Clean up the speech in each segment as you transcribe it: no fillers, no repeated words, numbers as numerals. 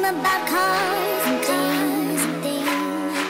about cars and things,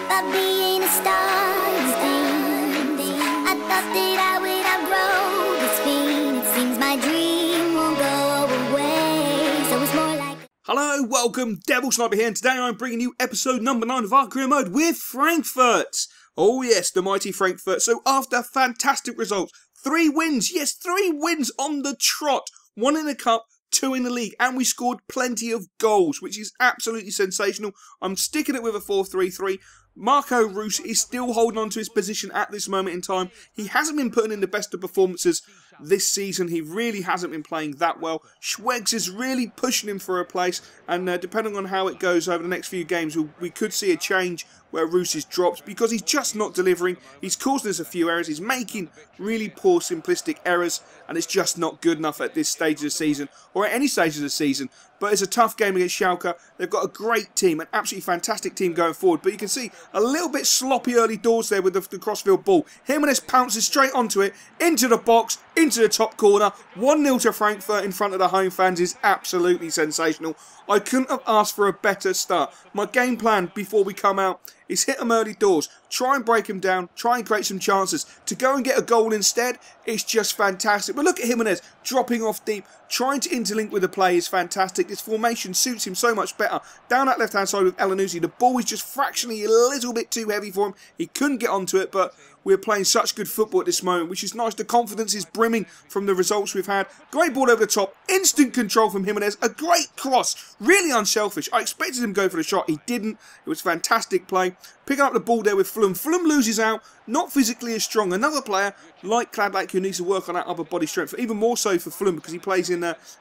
about being a star and things. I thought that I would outgrow this feeling. It seems my dream won't go away, so it's more like... Hello, welcome, Devil Sniper here, and today I'm bringing you episode number 9 of our career mode with Frankfurt. Oh yes, the mighty Frankfurt. So after fantastic results, 3 wins, yes, 3 wins on the trot, 1 in the cup, 2 in the league, and we scored plenty of goals, which is absolutely sensational. I'm sticking it with a 4-3-3. Marco Reus is still holding on to his position at this moment in time. He hasn't been putting in the best of performances this season. He really hasn't been playing that well. Schwegs is really pushing him for a place, and depending on how it goes over the next few games, we could see a change where Reus is dropped because he's just not delivering. He's causing us a few errors. He's making really poor simplistic errors, and it's just not good enough at this stage of the season, or at any stage of the season. But it's a tough game against Schalke. They've got a great team, an absolutely fantastic team going forward. But you can see a little bit sloppy early doors there with the crossfield ball. Jimenez pounces straight onto it, into the box, into the top corner. 1-0 to Frankfurt in front of the home fans is absolutely sensational. I couldn't have asked for a better start. My game plan before we come out is hit them early doors, try and break them down, try and create some chances. To go and get a goal instead, it's just fantastic. But look at Jimenez dropping off deep, trying to interlink with the play is fantastic. This formation suits him so much better. Down that left-hand side with Annunaki, the ball is just fractionally a little bit too heavy for him. He couldn't get onto it, but we're playing such good football at this moment, which is nice. The confidence is brimming from the results we've had. Great ball over the top, instant control from Jimenez, a great cross, really unselfish. I expected him to go for the shot, he didn't. It was fantastic play. Picking up the ball there with Flum. Flum loses out, not physically as strong. Another player like Kladlak who needs to work on that upper body strength, even more so for Flum because he plays in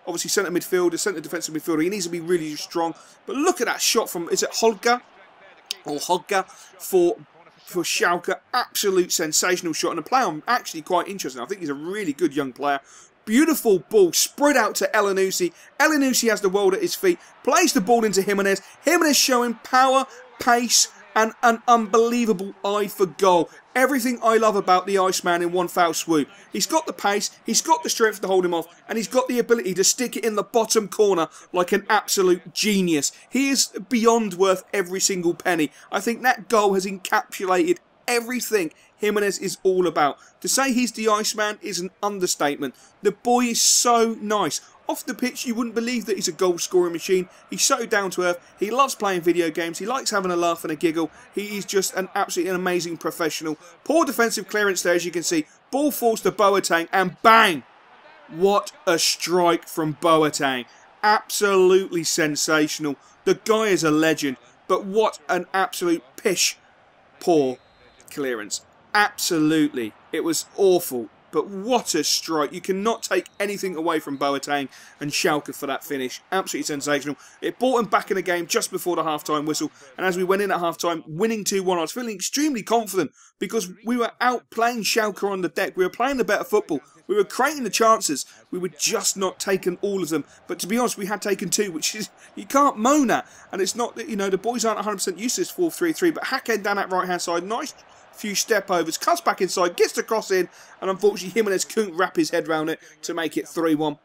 obviously centre midfielder, centre defensive midfielder. He needs to be really strong. But look at that shot from, is it Holger? Or Hodga for Schalke. Absolute sensational shot, and a player I'm actually quite interested in. I think he's a really good young player. Beautiful ball spread out to Annunaki. Annunaki has the world at his feet, plays the ball into Jimenez. Jimenez showing power, pace, and an unbelievable eye for goal. Everything I love about the Iceman in one foul swoop. He's got the pace, he's got the strength to hold him off, and he's got the ability to stick it in the bottom corner like an absolute genius. He is beyond worth every single penny. I think that goal has encapsulated everything Jimenez is all about. To say he's the Iceman is an understatement. The boy is so nice. Off the pitch, you wouldn't believe that he's a goal-scoring machine. He's so down to earth. He loves playing video games. He likes having a laugh and a giggle. He is just an absolutely amazing professional. Poor defensive clearance there, as you can see. Ball falls to Boateng, and bang! What a strike from Boateng. Absolutely sensational. The guy is a legend, but what an absolute poor clearance. Absolutely. It was awful. But what a strike. You cannot take anything away from Boateng and Schalke for that finish. Absolutely sensational. It brought him back in the game just before the half-time whistle. And as we went in at half-time, winning 2-1, I was feeling extremely confident because we were outplaying Schalke on the deck. We were playing the better football. We were creating the chances. We were just not taking all of them. But to be honest, we had taken 2, which is, you can't moan at. And it's not that, you know, the boys aren't 100% used to this 4-3-3. But Hacken down that right-hand side, nice few step overs, cuts back inside, gets the cross in, and unfortunately Jimenez couldn't wrap his head around it to make it 3-1.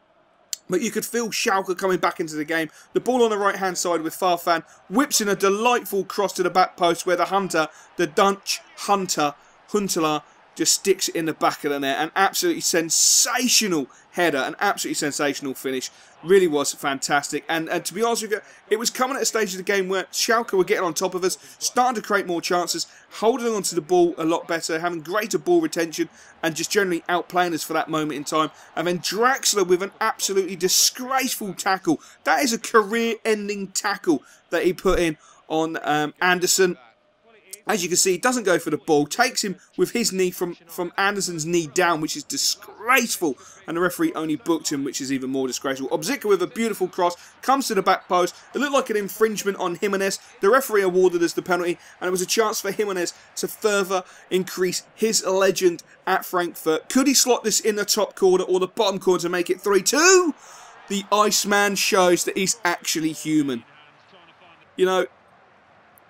But you could feel Schalke coming back into the game. The ball on the right hand side with Farfan whips in a delightful cross to the back post where the Dutch Hunter, Huntelaar, just sticks it in the back of the net. An absolutely sensational header, an absolutely sensational finish. Really was fantastic. And to be honest with you, it was coming at a stage of the game where Schalke were getting on top of us, starting to create more chances, holding on to the ball a lot better, having greater ball retention, and just generally outplaying us for that moment in time. And then Draxler with an absolutely disgraceful tackle. That is a career-ending tackle that he put in on Anderson. As you can see, he doesn't go for the ball, takes him with his knee from Anderson's knee down, which is disgraceful, and the referee only booked him, which is even more disgraceful. Obzika with a beautiful cross, comes to the back post. It looked like an infringement on Jimenez. The referee awarded us the penalty, and it was a chance for Jimenez to further increase his legend at Frankfurt. Could he slot this in the top corner or the bottom corner to make it 3-2? The Iceman shows that he's actually human. You know,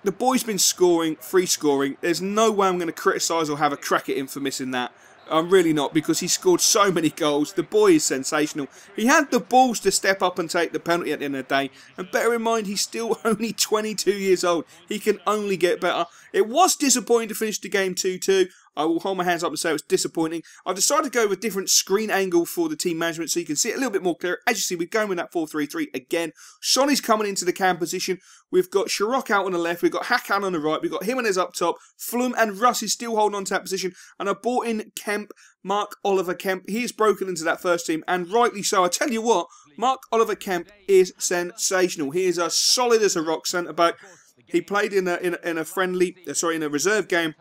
the boy's been scoring, free scoring. There's no way I'm going to criticise or have a crack at him for missing that. I'm really not, because he scored so many goals. The boy is sensational. He had the balls to step up and take the penalty at the end of the day. And bear in mind, he's still only 22 years old. He can only get better. It was disappointing to finish the game 2-2. I will hold my hands up and say it was disappointing. I've decided to go with a different screen angle for the team management so you can see it a little bit more clear. As you see, we're going with that 4-3-3 again. Sonny's coming into the cam position. We've got Sharok out on the left. We've got Hakan on the right. We've got Jimenez up top. Flum and Russ is still holding on to that position. And I brought in Kemp, Mark-Oliver Kemp. He is broken into that first team, and rightly so. I tell you what, Mark-Oliver Kemp is sensational. He is as solid as a rock centre-back. He played in a reserve game.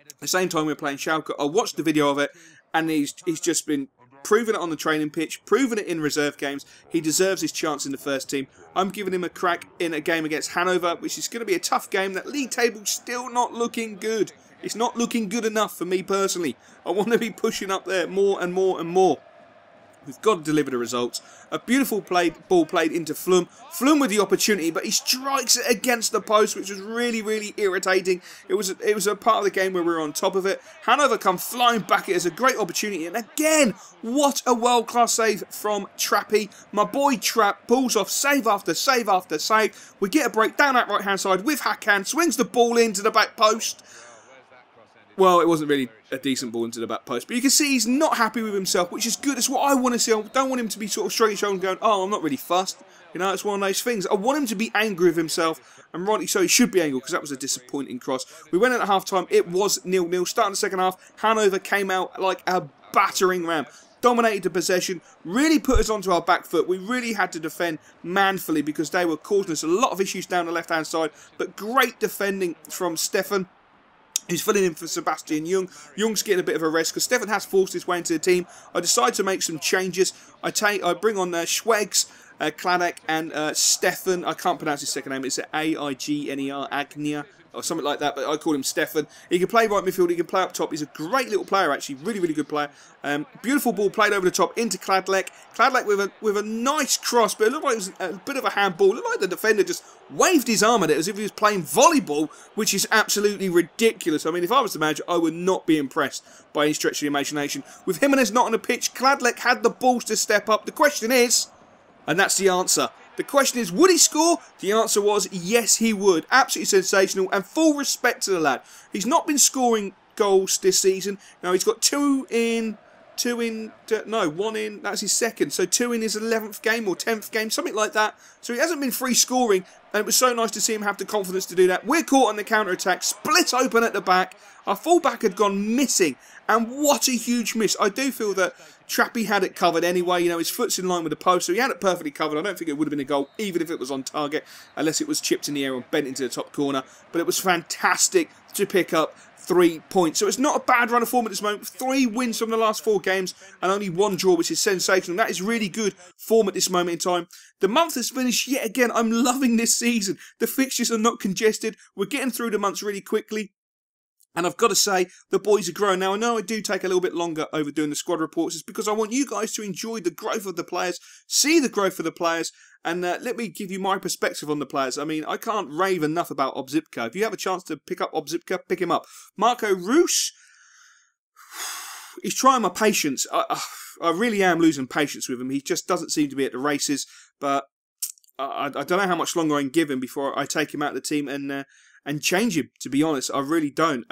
At the same time we were playing Schalke. I watched the video of it, and he's just been proving it on the training pitch, proving it in reserve games. He deserves his chance in the first team. I'm giving him a crack in a game against Hanover, which is going to be a tough game. That league table's still not looking good. It's not looking good enough for me personally. I want to be pushing up there more and more and more. We've got to deliver the results. A beautiful ball played into Flum. Flum with the opportunity, but he strikes it against the post, which was really, really irritating. It was a part of the game where we were on top of it. Hanover come flying back. It is a great opportunity. And again, what a world-class save from Trappy. My boy Trapp pulls off save after save after save. We get a break down that right-hand side with Hakan. Swings the ball into the back post. Well, it wasn't really a decent ball into the back post. But you can see he's not happy with himself, which is good. It's what I want to see. I don't want him to be sort of shrugging his shoulders and going, oh, I'm not really fussed. You know, it's one of those things. I want him to be angry with himself. And rightly so, he should be angry, because that was a disappointing cross. We went in at half-time. It was 0-0. Starting the second half, Hanover came out like a battering ram. Dominated the possession, really put us onto our back foot. We really had to defend manfully because they were causing us a lot of issues down the left-hand side. But great defending from Stefan, who's filling in for Sebastian Jung. Jung's getting a bit of a rest because Stefan has forced his way into the team. I decide to make some changes. I bring on Schwegs, Kladek, and Stefan. I can't pronounce his second name. It's A-I-G-N-E-R, Agnia, or something like that, but I call him Stefan. He can play right midfield, he can play up top. He's a great little player, actually. Really, really good player. Beautiful ball played over the top into Kladek. Kladek with a nice cross, but it looked like it was a bit of a handball. It looked like the defender just waved his arm at it as if he was playing volleyball, which is absolutely ridiculous. I mean, if I was the manager, I would not be impressed by any stretch of the imagination. With Jimenez not on the pitch, Kladek had the balls to step up. The question is, and that's the answer, the question is, would he score? The answer was, yes, he would. Absolutely sensational, and full respect to the lad. He's not been scoring goals this season. Now, he's got one in, that's his second. So 2 in his 11th game or 10th game, something like that. So he hasn't been free scoring, and it was so nice to see him have the confidence to do that. We're caught on the counter-attack, split open at the back. Our full-back had gone missing, and what a huge miss. I do feel that Trappy had it covered anyway. You know, his foot's in line with the post, so he had it perfectly covered. I don't think it would have been a goal, even if it was on target, unless it was chipped in the air and bent into the top corner. But it was fantastic to pick up 3 points. So it's not a bad run of form at this moment. 3 wins from the last 4 games and only 1 draw, which is sensational. That is really good form at this moment in time. The month has finished yet again. I'm loving this season. The fixtures are not congested. We're getting through the months really quickly. And I've got to say, the boys are growing. Now, I know I do take a little bit longer over doing the squad reports. It's because I want you guys to enjoy the growth of the players, see the growth of the players, and let me give you my perspective on the players. I mean, I can't rave enough about Obzipka. If you have a chance to pick up Obzipka, pick him up. Marco Roos, he's trying my patience. I really am losing patience with him. He just doesn't seem to be at the races, but I don't know how much longer I can give him before I take him out of the team and change him, to be honest. I really don't.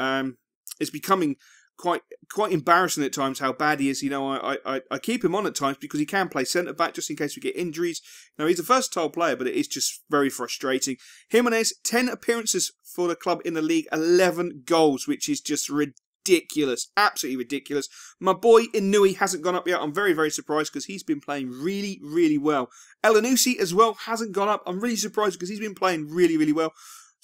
It's becoming quite embarrassing at times how bad he is. You know, I keep him on at times because he can play centre-back just in case we get injuries. Now, he's a versatile player, but it is just very frustrating. Jimenez, 10 appearances for the club in the league, 11 goals, which is just ridiculous. Absolutely ridiculous. My boy Inui hasn't gone up yet. I'm very, very surprised because he's been playing really, really well. Elanusi as well hasn't gone up. I'm really surprised because he's been playing really, really well.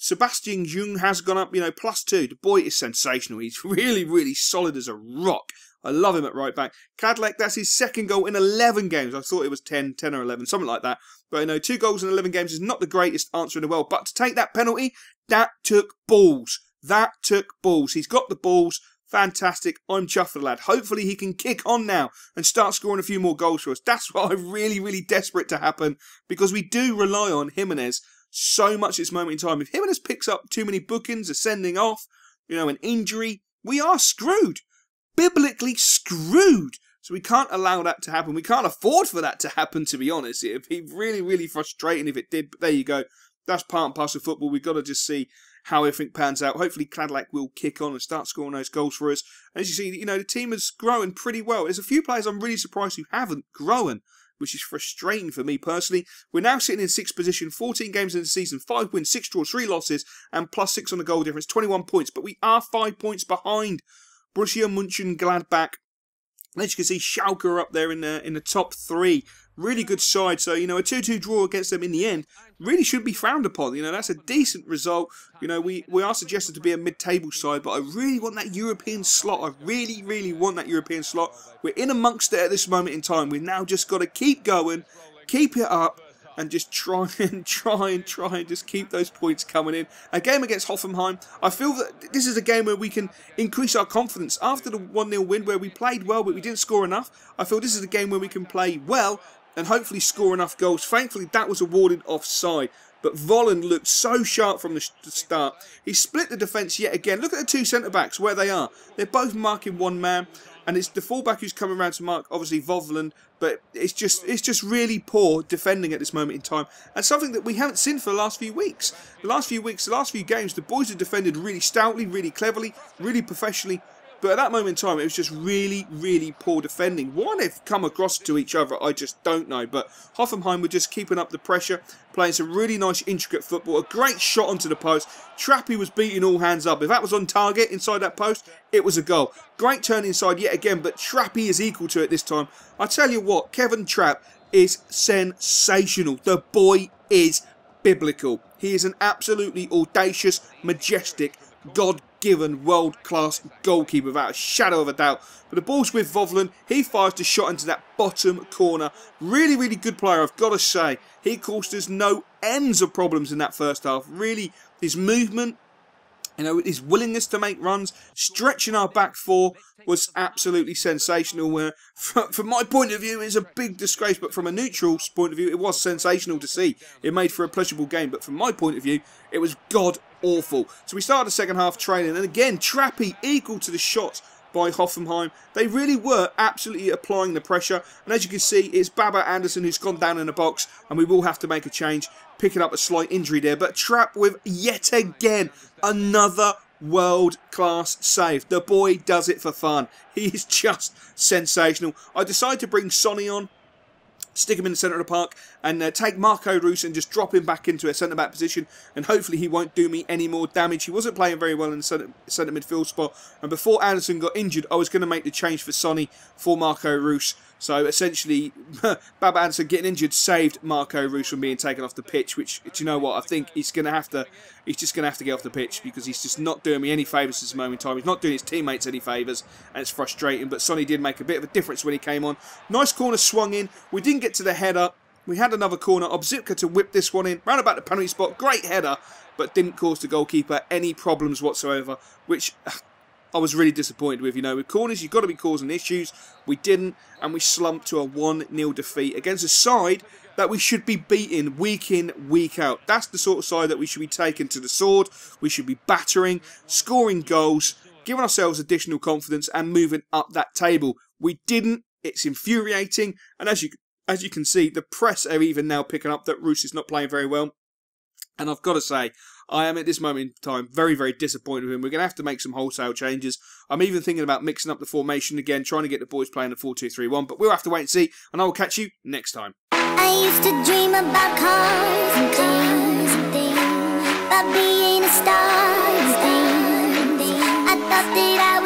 Sebastian Jung has gone up, you know, +2. The boy is sensational. He's really, really solid as a rock. I love him at right back. Kadlec, that's his 2nd goal in 11 games. I thought it was 10 or 11, something like that. But, you know, 2 goals in 11 games is not the greatest answer in the world. But to take that penalty, that took balls. That took balls. He's got the balls. Fantastic. I'm chuffed for the lad. Hopefully he can kick on now and start scoring a few more goals for us. That's what I'm really, really desperate to happen, because we do rely on Jimenez so much at this moment in time. If Jimenez picks up too many bookings, a sending off, you know, an injury, we are screwed. biblically screwed. So we can't allow that to happen. We can't afford for that to happen, to be honest. It would be really, really frustrating if it did. But there you go. That's part and parcel of football. We've got to just see how everything pans out. Hopefully Cadillac will kick on and start scoring those goals for us. As you see, the team is growing pretty well. There's a few players I'm really surprised who haven't grown, which is frustrating for me personally. We're now sitting in 6th position, 14 games in the season, 5 wins, 6 draws, 3 losses, and +6 on the goal difference, 21 points. But we are 5 points behind Borussia Mönchengladbach. And as you can see, Schalke are up there in the top 3. Really good side. So, a 2-2 draw against them in the end really should be frowned upon. That's a decent result. We are suggested to be a mid-table side, but I really want that European slot. I really, really want that European slot. We're in amongst it at this moment in time. We've now just got to keep going, keep it up, and just try and just keep those points coming in. A game against Hoffenheim, I feel that this is a game where we can increase our confidence. After the 1-0 win where we played well but we didn't score enough, I feel this is a game where we can play well and hopefully score enough goals. Thankfully that was awarded offside, but Volland looked so sharp from the start. He split the defence yet again. Look at the 2 centre-backs, where they are. They're both marking one man, and it's the fullback who's coming around to mark, obviously Volland, but it's just really poor defending at this moment in time, and something that we haven't seen for the last few weeks. The last few games, the boys have defended really stoutly, really cleverly, really professionally, but at that moment in time, it was just really, really poor defending. Why they've come across to each other, I just don't know. But Hoffenheim were just keeping up the pressure, playing some really nice, intricate football. A great shot onto the post. Trappy was beating all hands up. If that was on target inside that post, it was a goal. Great turn inside yet again, but Trappy is equal to it this time. I tell you what, Kevin Trapp is sensational. The boy is biblical. He is an absolutely audacious, majestic, God-given world-class goalkeeper without a shadow of a doubt. But the ball's with Volland. He fires the shot into that bottom corner. Really, really good player, I've got to say. He caused us no ends of problems in that first half. Really, his movement, his willingness to make runs, stretching our back four was absolutely sensational. From my point of view, it's a big disgrace, but from a neutral's point of view, it was sensational to see. It made for a pleasurable game, but from my point of view, it was god-awful. So we started the second half training, and again, Trappy equal to the shots by Hoffenheim. They really were absolutely applying the pressure, and as you can see, it's Baba Anderson who's gone down in the box, and we will have to make a change, picking up a slight injury there. But Trapp with yet again another world-class save. The boy does it for fun. He is just sensational. I decided to bring Sonny on, stick him in the centre of the park, and take Marco Reus and just drop him back into a centre-back position, and hopefully he won't do me any more damage. He wasn't playing very well in the centre midfield spot, and before Anderson got injured, I was going to make the change for Sonny for Marco Reus. So essentially, Baba Anderson getting injured saved Marco Reus from being taken off the pitch, which, do you know what, I think he's just going to have to get off the pitch, because he's just not doing me any favours at this moment in time. He's not doing his teammates any favours, and it's frustrating. But Sonny did make a bit of a difference when he came on. Nice corner swung in. We didn't get to the header. We had another corner. Obzipka to whip this one in. Round about the penalty spot. Great header, but didn't cause the goalkeeper any problems whatsoever, which I was really disappointed with. With corners, you've got to be causing issues. We didn't, and we slumped to a 1-0 defeat against a side that we should be beating week in, week out. That's the sort of side that we should be taking to the sword. We should be battering, scoring goals, giving ourselves additional confidence, and moving up that table. We didn't. It's infuriating, and as you can see, the press are even now picking up that Reus is not playing very well. And I've got to say, I am at this moment in time very, very disappointed with him. We're going to have to make some wholesale changes. I'm even thinking about mixing up the formation again, trying to get the boys playing a 4-2-3-1. But we'll have to wait and see, and I will catch you next time. I used to dream about cars and things, about being a star and things. I thought that I